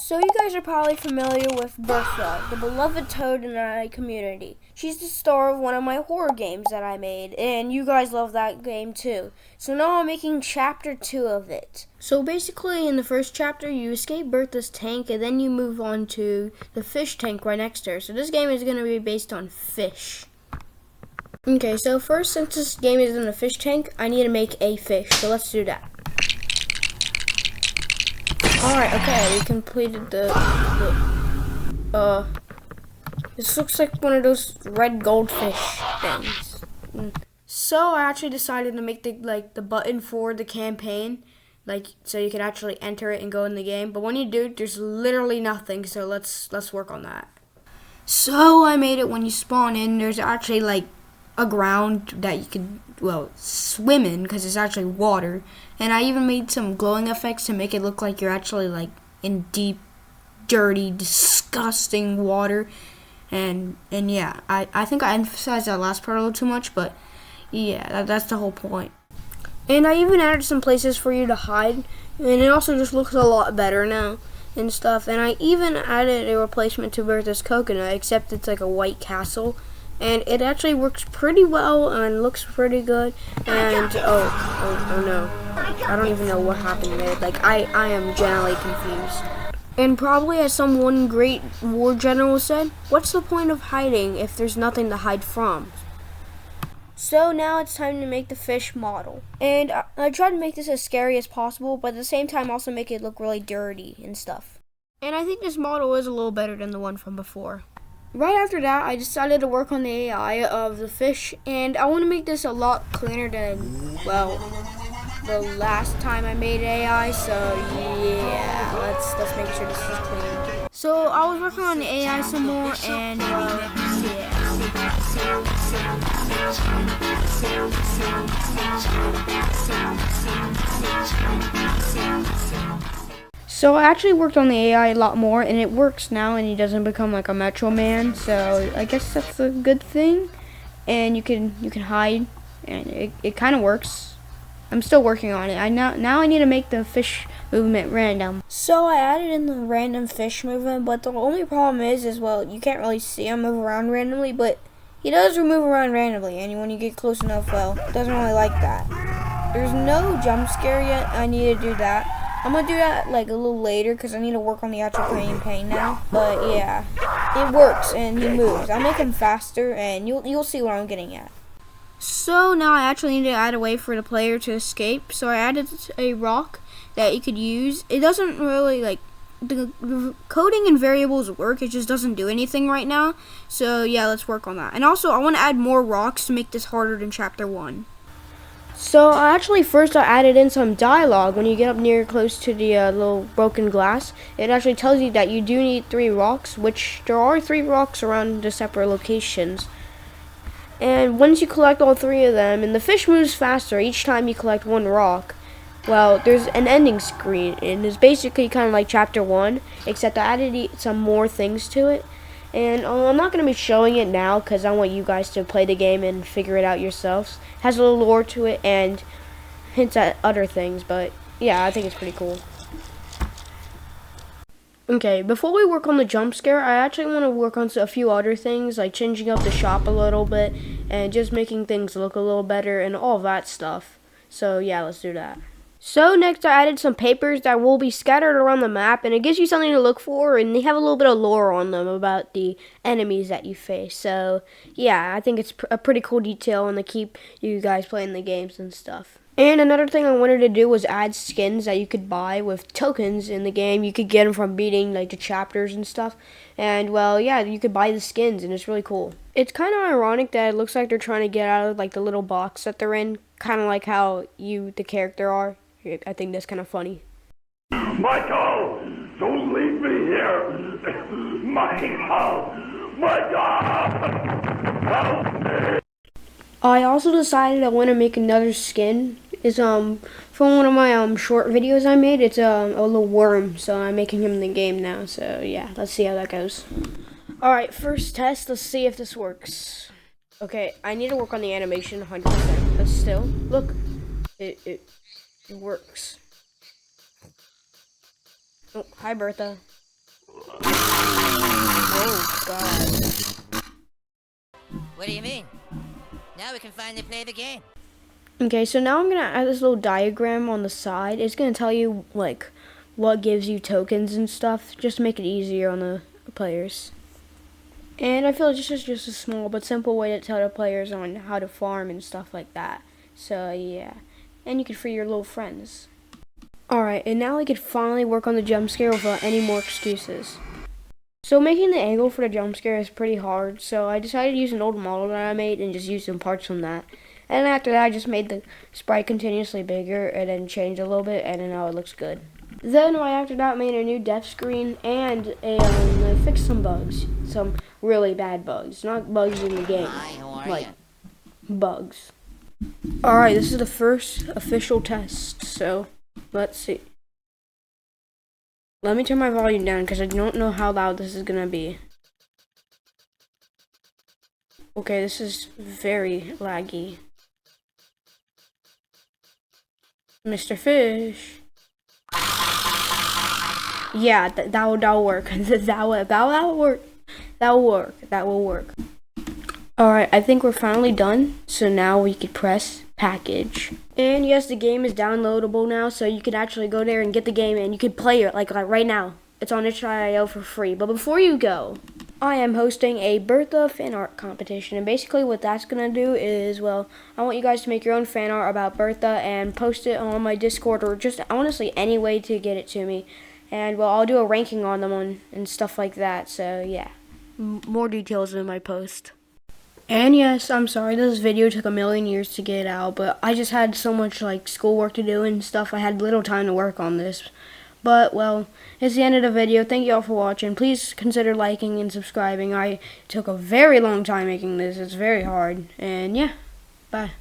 So you guys are probably familiar with Bertha, the beloved toad in our community. She's the star of one of my horror games that I made, and you guys love that game too. So now I'm making chapter 2 of it. So basically in the first chapter you escape Bertha's tank and then you move on to the fish tank right next to her. So this game is going to be based on fish. Okay, so first, since this game is in a fish tank, I need to make a fish. So let's do that. Alright, okay, we completed this looks like one of those red goldfish things. So I actually decided to make the button for the campaign, so you can actually enter it and go in the game. But when you do, there's literally nothing, so let's work on that. So I made it when you spawn in, there's actually a ground that you could, swim in, because it's actually water. And I even made some glowing effects to make it look like you're actually in deep, dirty, disgusting water. And yeah, I think I emphasized that last part a little too much, but yeah, that's the whole point. And I even added some places for you to hide, and it also just looks a lot better now and stuff. And I even added a replacement to Bertha's coconut, except it's like a white castle. And it actually works pretty well and looks pretty good. And oh no, I don't even know what happened there. I am generally confused. And probably as some one great war general said, what's the point of hiding if there's nothing to hide from? So now it's time to make the fish model. And I tried to make this as scary as possible, but at the same time also make it look really dirty and stuff. And I think this model is a little better than the one from before. Right after that, I decided to work on the AI of the fish, and I want to make this a lot cleaner than, the last time I made AI, so yeah, let's make sure this is clean. So I was working on the AI some more, and yeah. So I actually worked on the AI a lot more, and it works now, and he doesn't become like a Metro Man. So I guess that's a good thing. And you can hide, and it kind of works. I'm still working on it. Now I need to make the fish movement random. So I added in the random fish movement, but the only problem is you can't really see him move around randomly, but he does move around randomly, and when you get close enough, it doesn't really like that. There's no jump scare yet. I need to do that. I'm going to do that a little later because I need to work on the actual campaign now. But yeah, it works and he moves. I'll make him faster and you'll see what I'm getting at. So now I actually need to add a way for the player to escape. So I added a rock that you could use. It doesn't really the coding and variables work. It just doesn't do anything right now. So yeah, let's work on that. And also I want to add more rocks to make this harder than chapter 1. So first I added in some dialogue. When you get up close to the little broken glass, it actually tells you that you do need 3 rocks, which there are 3 rocks around the separate locations. And once you collect all 3 of them, and the fish moves faster each time you collect 1 rock, there's an ending screen, and it's basically kind of like chapter 1, except I added some more things to it. And I'm not going to be showing it now because I want you guys to play the game and figure it out yourselves. It has a little lore to it and hints at other things, but yeah, I think it's pretty cool. Okay, before we work on the jump scare, I actually want to work on a few other things, like changing up the shop a little bit and just making things look a little better and all that stuff. So yeah, let's do that. So next I added some papers that will be scattered around the map, and it gives you something to look for, and they have a little bit of lore on them about the enemies that you face. So yeah, I think it's a pretty cool detail and to keep you guys playing the games and stuff. And another thing I wanted to do was add skins that you could buy with tokens in the game. You could get them from beating the chapters and stuff. And yeah, you could buy the skins, and it's really cool. It's kind of ironic that it looks like they're trying to get out of the little box that they're in, kind of like how you, the character, are. I think that's kind of funny. Michael, don't leave me here. Michael, help me. I also decided I want to make another skin. It's from one of my short videos I made. It's a little worm, so I'm making him in the game now. So yeah, let's see how that goes. All right, first test. Let's see if this works. Okay, I need to work on the animation 100%. But still, look, it works. Oh, hi Bertha. Oh, God. What do you mean? Now we can finally play the game. Okay, so now I'm going to add this little diagram on the side. It's going to tell you, like, what gives you tokens and stuff, just to make it easier on the players. And I feel like this is just a small but simple way to tell the players on how to farm and stuff like that. So, yeah. And you can free your little friends. Alright, and now I could finally work on the jump scare without any more excuses. So making the angle for the jump scare is pretty hard, so I decided to use an old model that I made and just use some parts from that. And after that, I just made the sprite continuously bigger and then changed a little bit, and then now it looks good. Then right after that, made a new death screen and I fixed some bugs, some really bad bugs, not bugs in the game, Hi, how are like you? bugs. Alright, this is the first official test, so let's see. Let me turn my volume down because I don't know how loud this is gonna be. Okay, this is very laggy. Mr. Fish. Yeah, that'll work. that'll work. That will work. Alright, I think we're finally done. So now we could press package. And yes, the game is downloadable now, so you can actually go there and get the game and you can play it like right now. It's on itch.io for free. But before you go, I am hosting a Bertha fan art competition, and basically what that's going to do is, well, I want you guys to make your own fan art about Bertha and post it on my Discord, or just honestly any way to get it to me. And well, I'll do a ranking on them and stuff like that, so yeah. More details in my post. And yes, I'm sorry this video took a million years to get out, but I just had so much like schoolwork to do and stuff. I had little time to work on this. But well, it's the end of the video. Thank you all for watching. Please consider liking and subscribing. I took a very long time making this. It's very hard. And yeah, bye.